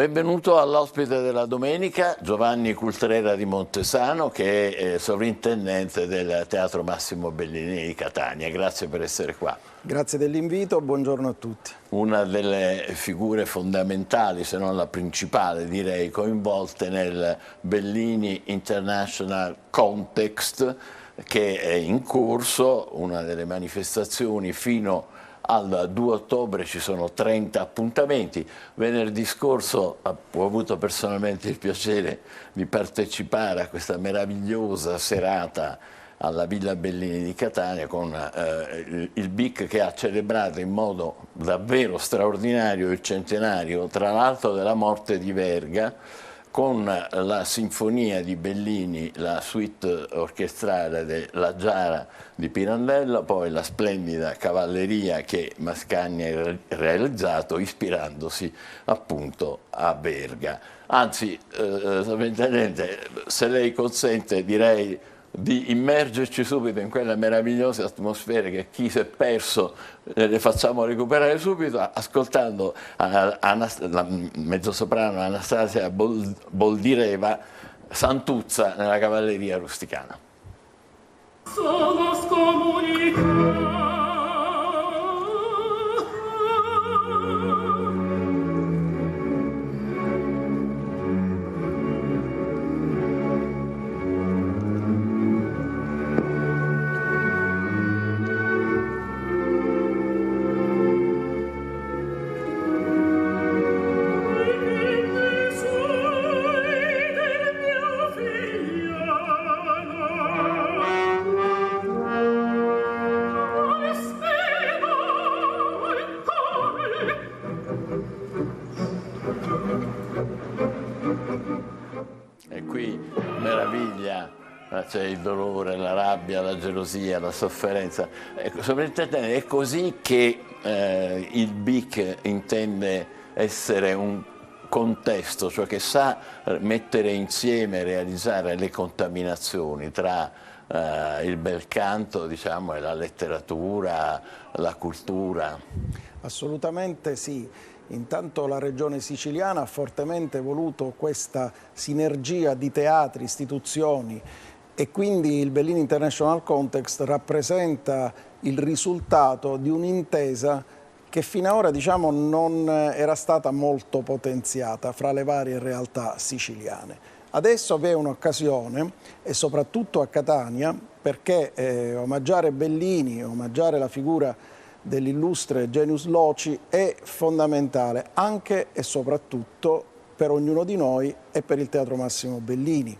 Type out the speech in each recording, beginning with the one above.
Benvenuto all'ospite della domenica, Giovanni Cultrera di Montesano, che è sovrintendente del Teatro Massimo Bellini di Catania. Grazie per essere qua. Grazie dell'invito, buongiorno a tutti. Una delle figure fondamentali, se non la principale, direi, coinvolte nel Bellini International Context, che è in corso, una delle manifestazioni fino al 2 ottobre ci sono 30 appuntamenti. Venerdì scorso ho avuto personalmente il piacere di partecipare a questa meravigliosa serata alla Villa Bellini di Catania con il BIC che ha celebrato in modo davvero straordinario il centenario, tra l'altro, della morte di Verga, con la sinfonia di Bellini, la suite orchestrale della Giara di Pirandello, poi la splendida cavalleria che Mascagni ha realizzato ispirandosi appunto a Verga. Anzi, sovrintendente, se lei consente, direi di immergerci subito in quelle meravigliose atmosfere che chi si è perso le facciamo recuperare subito ascoltando la mezzosoprano Anastasia Boldireva, Santuzza nella cavalleria rusticana. Somos comunicados. E qui meraviglia, c'è il dolore, la rabbia, la gelosia, la sofferenza. Sovrintendente, è così che il BIC intende essere un contesto, cioè che sa mettere insieme, realizzare le contaminazioni tra il bel canto, diciamo, e la letteratura, la cultura. Assolutamente sì. Intanto la regione siciliana ha fortemente voluto questa sinergia di teatri, istituzioni, e quindi il Bellini International Context rappresenta il risultato di un'intesa che fino ad ora, diciamo, non era stata molto potenziata fra le varie realtà siciliane. Adesso vi è un'occasione, e soprattutto a Catania, perché omaggiare Bellini, omaggiare la figura dell'illustre Genius Loci è fondamentale anche e soprattutto per ognuno di noi e per il Teatro Massimo Bellini.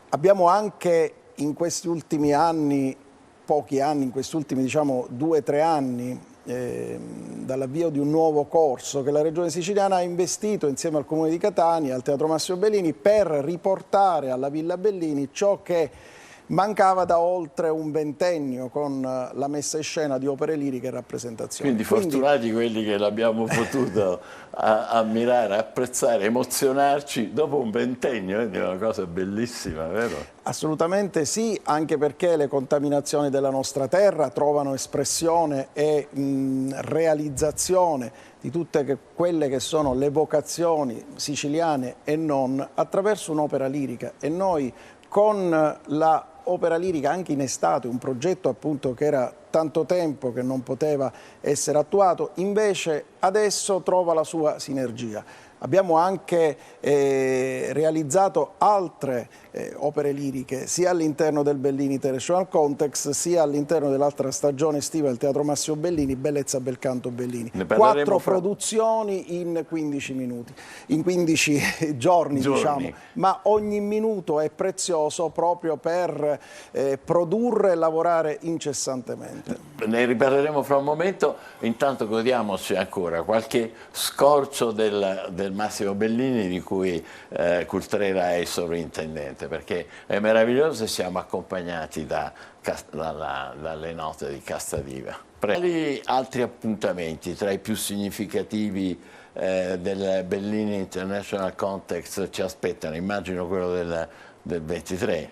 Abbiamo anche in questi ultimi anni, pochi anni, in questi ultimi, diciamo, 2 o 3 anni, dall'avvio di un nuovo corso che la Regione Siciliana ha investito insieme al Comune di Catania, al Teatro Massimo Bellini, per riportare alla Villa Bellini ciò che mancava da oltre un ventennio, con la messa in scena di opere liriche e rappresentazioni. Quindi fortunati quelli che l'abbiamo potuto ammirare, apprezzare, emozionarci dopo un ventennio, è una cosa bellissima, vero? Assolutamente sì, anche perché le contaminazioni della nostra terra trovano espressione e realizzazione di tutte quelle che sono le vocazioni siciliane e non, attraverso un'opera lirica. E noi, con la opera lirica, anche in estate, un progetto appunto che era tanto tempo che non poteva essere attuato, invece adesso trova la sua sinergia. Abbiamo anche realizzato altre opere liriche, sia all'interno del Bellini International Context, sia all'interno dell'altra stagione estiva del Teatro Massimo Bellini, Bellezza, Bel Canto, Bellini. 4 produzioni in 15 minuti, in 15 giorni, diciamo, ma ogni minuto è prezioso proprio per produrre e lavorare incessantemente. Ne riparleremo fra un momento, intanto godiamoci ancora qualche scorcio del Massimo Bellini, di cui Cultrera è il sovrintendente, perché è meraviglioso e siamo accompagnati dalle note di Castadiva. Quali altri appuntamenti tra i più significativi del Bellini International Context ci aspettano? Immagino quello del 23.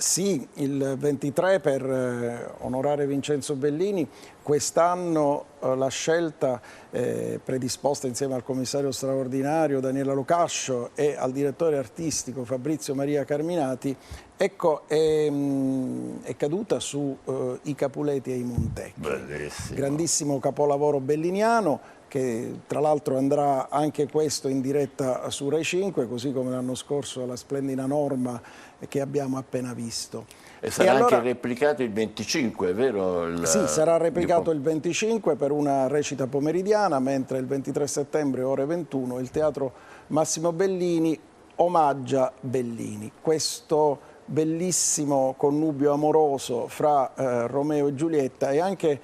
Sì, il 23 per onorare Vincenzo Bellini. Quest'anno la scelta predisposta insieme al commissario straordinario Daniela Locascio e al direttore artistico Fabrizio Maria Carminati, ecco, è caduta su I Capuleti e i Montecchi. Bellissimo. Grandissimo capolavoro belliniano, che tra l'altro andrà anche questo in diretta su Rai 5, così come l'anno scorso la splendida Norma che abbiamo appena visto. E sarà allora, anche replicato il 25, è vero? Sì, sarà replicato il 25 per una recita pomeridiana, mentre il 23 settembre, ore 21, il Teatro Massimo Bellini omaggia Bellini. Questo bellissimo connubio amoroso fra Romeo e Giulietta è anche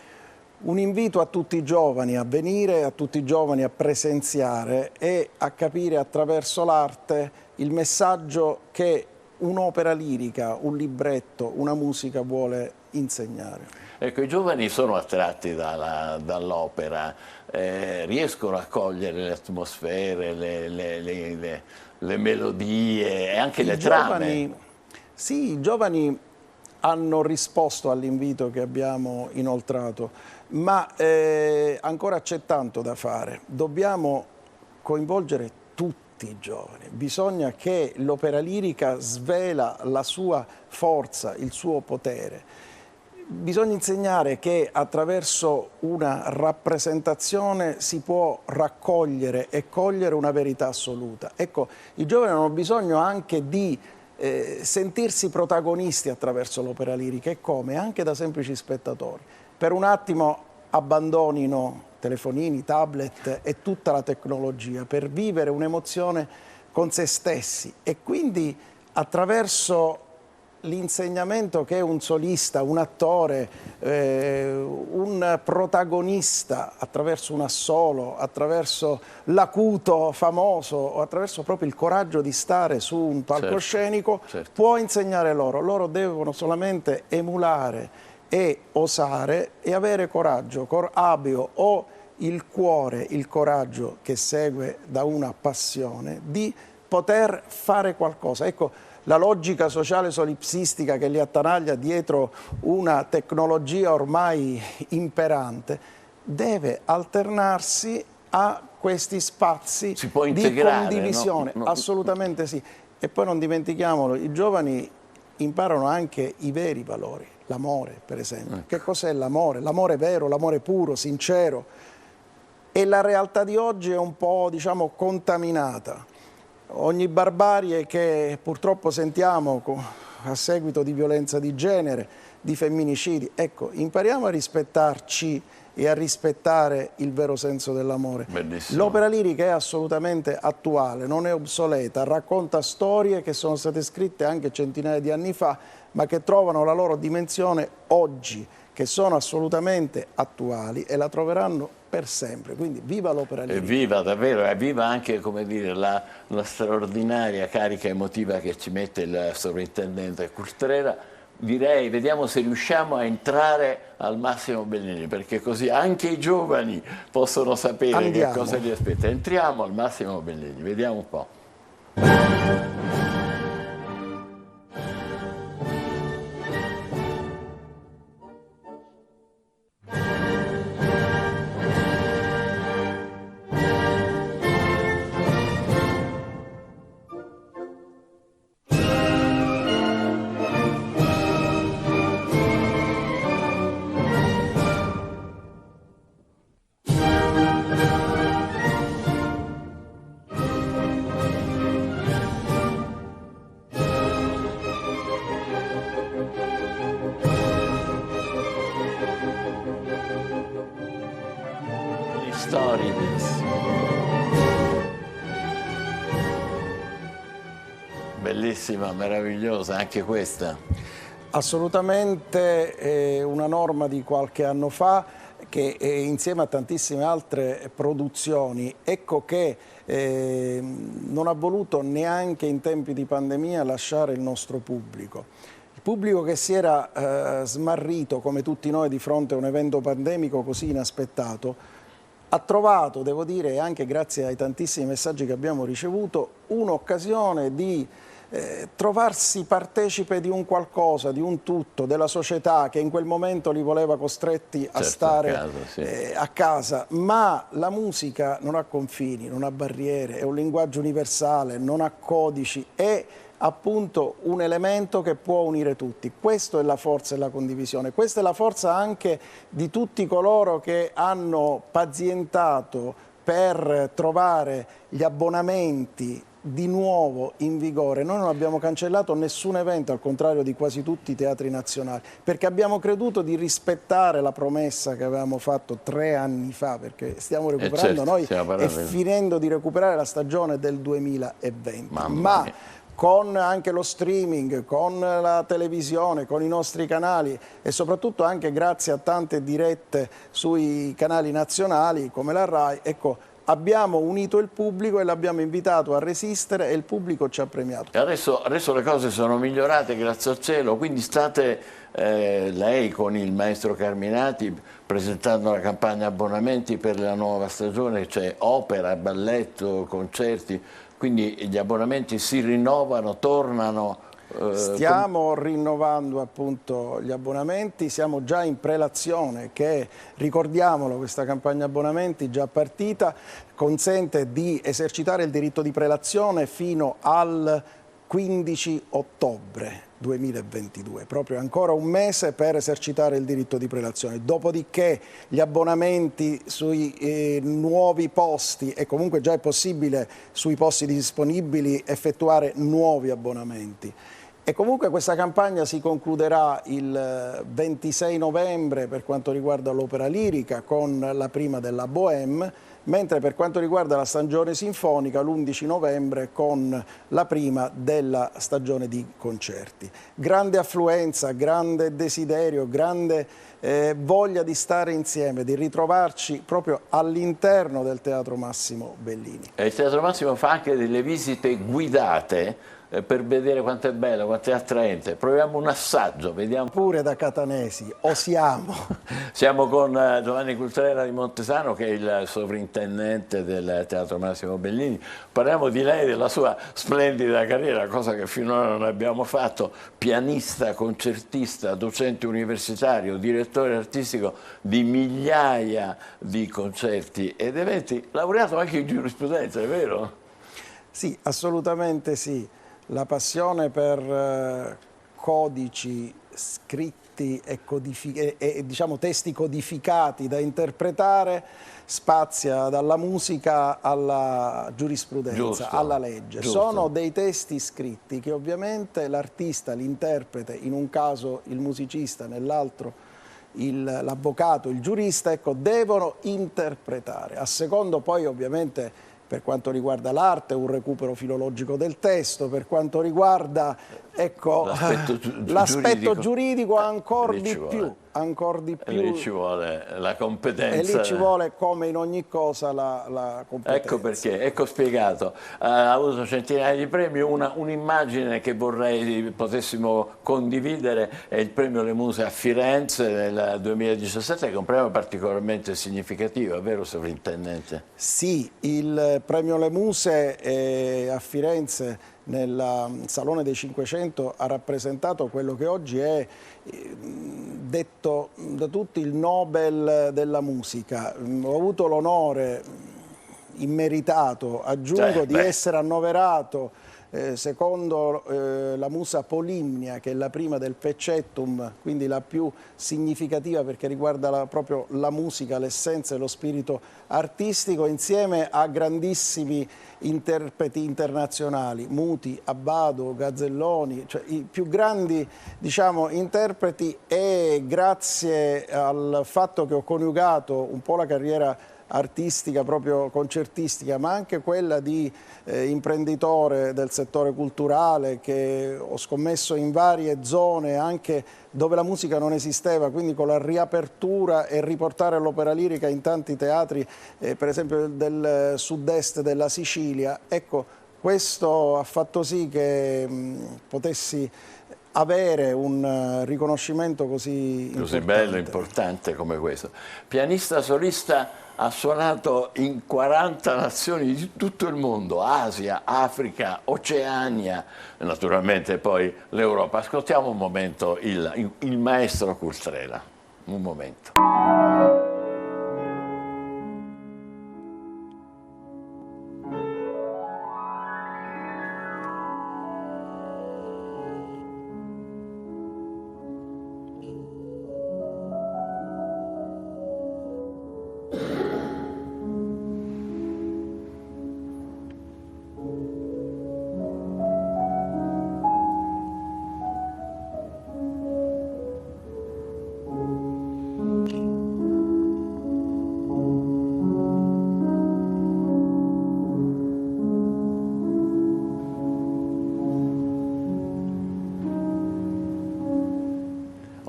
un invito a tutti i giovani a venire, a tutti i giovani a presenziare e a capire attraverso l'arte il messaggio che un'opera lirica, un libretto, una musica vuole insegnare. Ecco, i giovani sono attratti dall'opera, riescono a cogliere le atmosfere, le melodie e anche le trame. Sì, i giovani hanno risposto all'invito che abbiamo inoltrato, ma ancora c'è tanto da fare. Dobbiamo coinvolgere tutti i giovani. Bisogna che l'opera lirica svela la sua forza, il suo potere. Bisogna insegnare che attraverso una rappresentazione si può raccogliere e cogliere una verità assoluta. Ecco, i giovani hanno bisogno anche di sentirsi protagonisti attraverso l'opera lirica, e come? Anche da semplici spettatori. Per un attimo abbandonino telefonini, tablet e tutta la tecnologia per vivere un'emozione con se stessi, e quindi attraverso l'insegnamento che un solista, un attore, un protagonista, attraverso un assolo, attraverso l'acuto famoso o attraverso proprio il coraggio di stare su un palcoscenico, certo. Può insegnare loro. Loro devono solamente emulare e osare e avere coraggio, cor abio o il cuore, il coraggio che segue da una passione di poter fare qualcosa. Ecco, la logica sociale solipsistica che li attanaglia dietro una tecnologia ormai imperante deve alternarsi a questi spazi di condivisione. No? Assolutamente sì. E poi non dimentichiamolo, i giovani imparano anche i veri valori, l'amore per esempio. Ecco. Che cos'è l'amore? L'amore vero, l'amore puro, sincero. E la realtà di oggi è un po', diciamo, contaminata. Ogni barbarie che purtroppo sentiamo a seguito di violenza di genere, di femminicidi, ecco, impariamo a rispettarci e a rispettare il vero senso dell'amore. L'opera lirica è assolutamente attuale, non è obsoleta, racconta storie che sono state scritte anche centinaia di anni fa, ma che trovano la loro dimensione oggi, che sono assolutamente attuali e la troveranno per sempre. Quindi viva l'opera lirica. Viva davvero, e viva anche, come dire, la straordinaria carica emotiva che ci mette il sovrintendente Curtrera. Direi, vediamo se riusciamo a entrare al Massimo Bellini, perché così anche i giovani possono sapere che cosa li aspetta. Entriamo al Massimo Bellini, vediamo un po'. Bellissima, meravigliosa anche questa. Assolutamente, una Norma di qualche anno fa che insieme a tantissime altre produzioni, ecco che non ha voluto neanche in tempi di pandemia lasciare il nostro pubblico. Il pubblico che si era smarrito come tutti noi di fronte a un evento pandemico così inaspettato ha trovato, devo dire, anche grazie ai tantissimi messaggi che abbiamo ricevuto, un'occasione di trovarsi partecipe di un qualcosa, di un tutto, della società che in quel momento li voleva costretti a stare a casa, sì. a casa, ma la musica non ha confini, non ha barriere, è un linguaggio universale, non ha codici, è appunto un elemento che può unire tutti. Questa è la forza della condivisione, questa è la forza anche di tutti coloro che hanno pazientato per trovare gli abbonamenti di nuovo in vigore. Noi non abbiamo cancellato nessun evento, al contrario di quasi tutti i teatri nazionali, perché abbiamo creduto di rispettare la promessa che avevamo fatto 3 anni fa, perché stiamo recuperando noi e finendo di recuperare la stagione del 2020. Ma con anche lo streaming, con la televisione, con i nostri canali e soprattutto anche grazie a tante dirette sui canali nazionali come la RAI, ecco, abbiamo unito il pubblico e l'abbiamo invitato a resistere e il pubblico ci ha premiato. Adesso le cose sono migliorate, grazie al cielo, quindi state lei con il maestro Carminati presentando la campagna abbonamenti per la nuova stagione, cioè opera, balletto, concerti, quindi gli abbonamenti si rinnovano, tornano. Stiamo rinnovando appunto gli abbonamenti, siamo già in prelazione che, ricordiamolo, questa campagna abbonamenti già partita, consente di esercitare il diritto di prelazione fino al 15 ottobre 2022, proprio ancora un mese per esercitare il diritto di prelazione. Dopodiché gli abbonamenti sui nuovi posti, e comunque già è possibile sui posti disponibili effettuare nuovi abbonamenti. E comunque questa campagna si concluderà il 26 novembre per quanto riguarda l'opera lirica con la prima della Bohème, mentre per quanto riguarda la stagione sinfonica l'11 novembre con la prima della stagione di concerti. Grande affluenza, grande desiderio, grande voglia di stare insieme, di ritrovarci proprio all'interno del Teatro Massimo Bellini. E il Teatro Massimo fa anche delle visite guidate per vedere quanto è bello, quanto è attraente. Proviamo un assaggio, vediamo. Pure da catanesi, osiamo. Siamo con Giovanni Cultrera di Montesano, che è il sovrintendente del Teatro Massimo Bellini. Parliamo di lei, della sua splendida carriera, cosa che finora non abbiamo fatto. Pianista, concertista, docente universitario, direttore artistico di migliaia di concerti ed eventi, laureato anche in giurisprudenza, è vero? Sì, assolutamente sì. La passione per codici scritti e diciamo, testi codificati da interpretare spazia dalla musica alla giurisprudenza, giusto, alla legge. Giusto. Sono dei testi scritti che ovviamente l'artista, l'interprete, in un caso il musicista, nell'altro l'avvocato, il giurista, ecco, devono interpretare. A secondo poi ovviamente per quanto riguarda l'arte, un recupero filologico del testo, per quanto riguarda ecco, l'aspetto giuridico ancora di più. E lì ci vuole la competenza. E lì ci vuole, come in ogni cosa, la competenza. Ecco perché, ecco spiegato. Ha avuto centinaia di premi, un'immagine che vorrei potessimo condividere è il premio Le Muse a Firenze nel 2017, che è un premio particolarmente significativo, è vero Sovrintendente? Sì, il premio Le Muse a Firenze nel Salone dei 500 ha rappresentato quello che oggi è detto da tutti il Nobel della musica. Ho avuto l'onore immeritato, aggiungo, di essere annoverato secondo la musa Polimnia, che è la prima del Peccettum, quindi la più significativa perché riguarda proprio la musica, l'essenza e lo spirito artistico, insieme a grandissimi interpreti internazionali, Muti, Abbado, Gazzelloni, cioè i più grandi, diciamo, interpreti, e grazie al fatto che ho coniugato un po' la carriera artistica, proprio concertistica, ma anche quella di imprenditore del settore culturale, che ho scommesso in varie zone anche dove la musica non esisteva, quindi con la riapertura e riportare l'opera lirica in tanti teatri, per esempio del sud-est della Sicilia. Ecco, questo ha fatto sì che potessi avere un riconoscimento così bello, importante come questo. Pianista solista ha suonato in 40 nazioni di tutto il mondo, Asia, Africa, Oceania, e naturalmente poi l'Europa. Ascoltiamo un momento il maestro Custrella, un momento.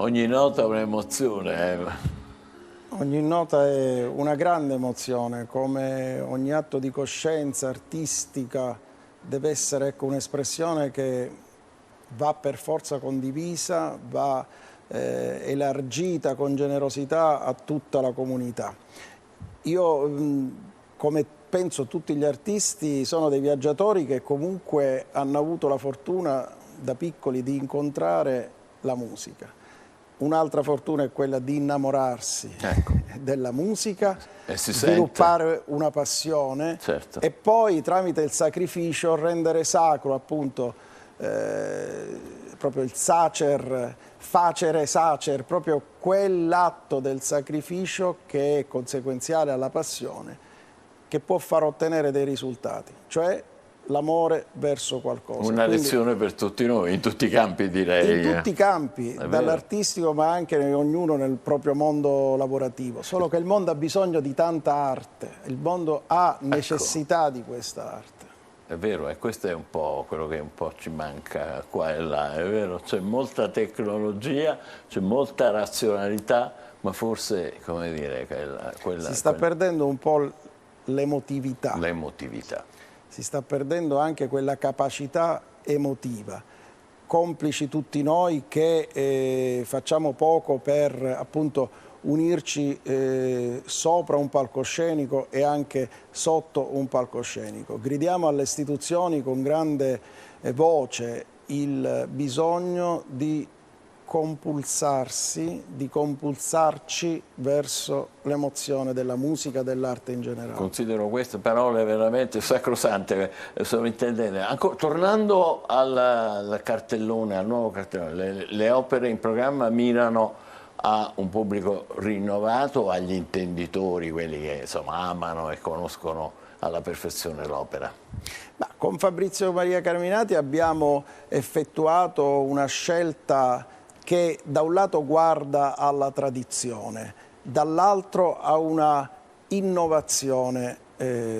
Ogni nota è un'emozione. Ogni nota è una grande emozione, come ogni atto di coscienza artistica deve essere, ecco, un'espressione che va per forza condivisa, va elargita con generosità a tutta la comunità. Io, come penso tutti gli artisti, sono dei viaggiatori che comunque hanno avuto la fortuna da piccoli di incontrare la musica. Un'altra fortuna è quella di innamorarsi, ecco, della musica, e sviluppare una passione, certo, e poi tramite il sacrificio rendere sacro, appunto, proprio il sacer, facere sacer, proprio quell'atto del sacrificio che è conseguenziale alla passione, che può far ottenere dei risultati, cioè l'amore verso qualcosa. Una lezione per tutti noi, in tutti i campi, direi. In tutti i campi, dall'artistico ma anche ognuno nel proprio mondo lavorativo. Solo che il mondo ha bisogno di tanta arte, il mondo ha necessità di questa arte. È vero, e questo è un po' quello che un po' ci manca qua e là, è vero, c'è molta tecnologia, c'è molta razionalità, ma forse, come dire, si sta perdendo un po' l'emotività. L'emotività. Si sta perdendo anche quella capacità emotiva. Complici tutti noi che facciamo poco per, appunto, unirci sopra un palcoscenico e anche sotto un palcoscenico. Gridiamo alle istituzioni con grande voce il bisogno di compulsarsi, di compulsarci verso l'emozione della musica, dell'arte in generale. Considero queste parole veramente sacrosante, sovrintendente. Tornando al cartellone, al nuovo cartellone, le opere in programma mirano a un pubblico rinnovato, agli intenditori, quelli che insomma amano e conoscono alla perfezione l'opera? Con Fabrizio Maria Carminati abbiamo effettuato una scelta che da un lato guarda alla tradizione, dall'altro a una innovazione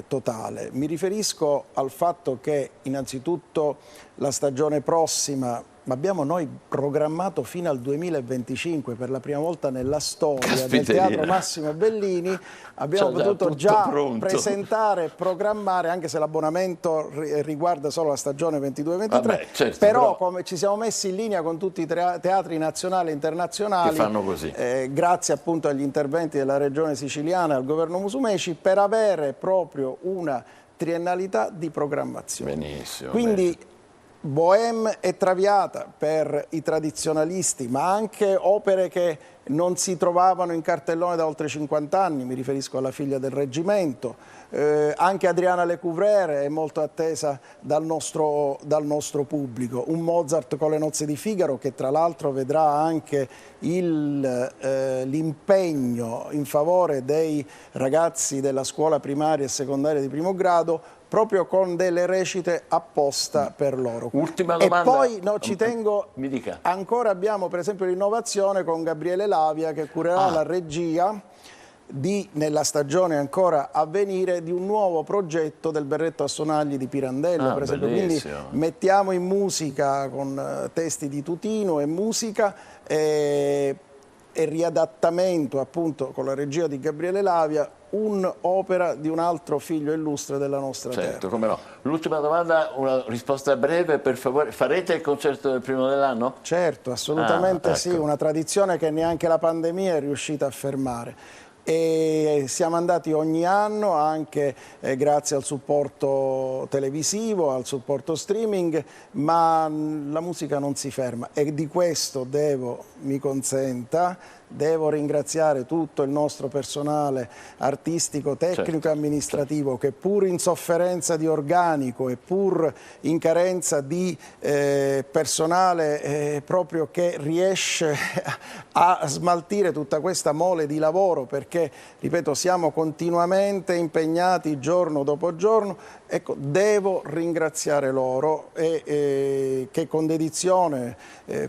totale. Mi riferisco al fatto che innanzitutto la stagione prossima abbiamo noi programmato fino al 2025, per la prima volta nella storia del Teatro Massimo Bellini, abbiamo potuto già presentare e programmare, anche se l'abbonamento riguarda solo la stagione 22-23, certo, però come ci siamo messi in linea con tutti i teatri nazionali e internazionali, che fanno così. Grazie appunto agli interventi della Regione Siciliana e al Governo Musumeci, per avere proprio una triennalità di programmazione. Benissimo. Quindi Bohème e Traviata per i tradizionalisti, ma anche opere che non si trovavano in cartellone da oltre 50 anni, mi riferisco alla Figlia del Reggimento, anche Adriana Lecouvreur è molto attesa dal nostro pubblico, un Mozart con le Nozze di Figaro che tra l'altro vedrà anche l'impegno in favore dei ragazzi della scuola primaria e secondaria di primo grado, proprio con delle recite apposta per loro. Ultima domanda. E poi ci tengo, mi dica. Ancora abbiamo per esempio l'innovazione con Gabriele Lavia che curerà la regia nella stagione ancora a venire di un nuovo progetto del Berretto a Sonagli di Pirandello, per esempio. Quindi mettiamo in musica con testi di Tutino e musica e riadattamento appunto con la regia di Gabriele Lavia, un'opera di un altro figlio illustre della nostra terra. Certo, come no. L'ultima domanda, una risposta breve per favore. Farete il concerto del primo dell'anno? Certo, assolutamente sì, una tradizione che neanche la pandemia è riuscita a fermare. e siamo andati ogni anno anche grazie al supporto televisivo, al supporto streaming, ma la musica non si ferma e di questo mi consenta, devo ringraziare tutto il nostro personale artistico, tecnico e amministrativo che pur in sofferenza di organico e pur in carenza di personale proprio che riesce a smaltire tutta questa mole di lavoro, perché, ripeto, siamo continuamente impegnati giorno dopo giorno. Ecco, devo ringraziare loro che con dedizione,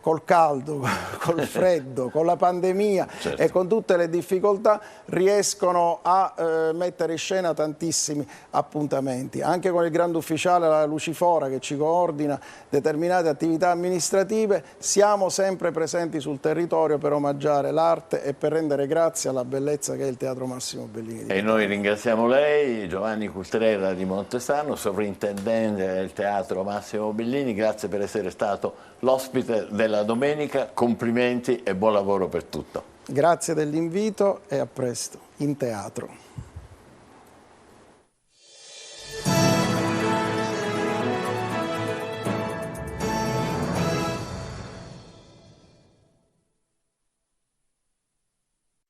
col caldo, col freddo, con la pandemia e con tutte le difficoltà riescono a mettere in scena tantissimi appuntamenti. Anche con il grande ufficiale la Lucifora che ci coordina determinate attività amministrative, siamo sempre presenti sul territorio per omaggiare l'arte e per rendere grazie alla bellezza che è il Teatro Massimo Bellini. E noi ringraziamo lei, Giovanni Cultrera di Montesano, sovrintendente del Teatro Massimo Bellini. Grazie per essere stato l'ospite della domenica, complimenti e buon lavoro per tutto. Grazie dell'invito e a presto in teatro.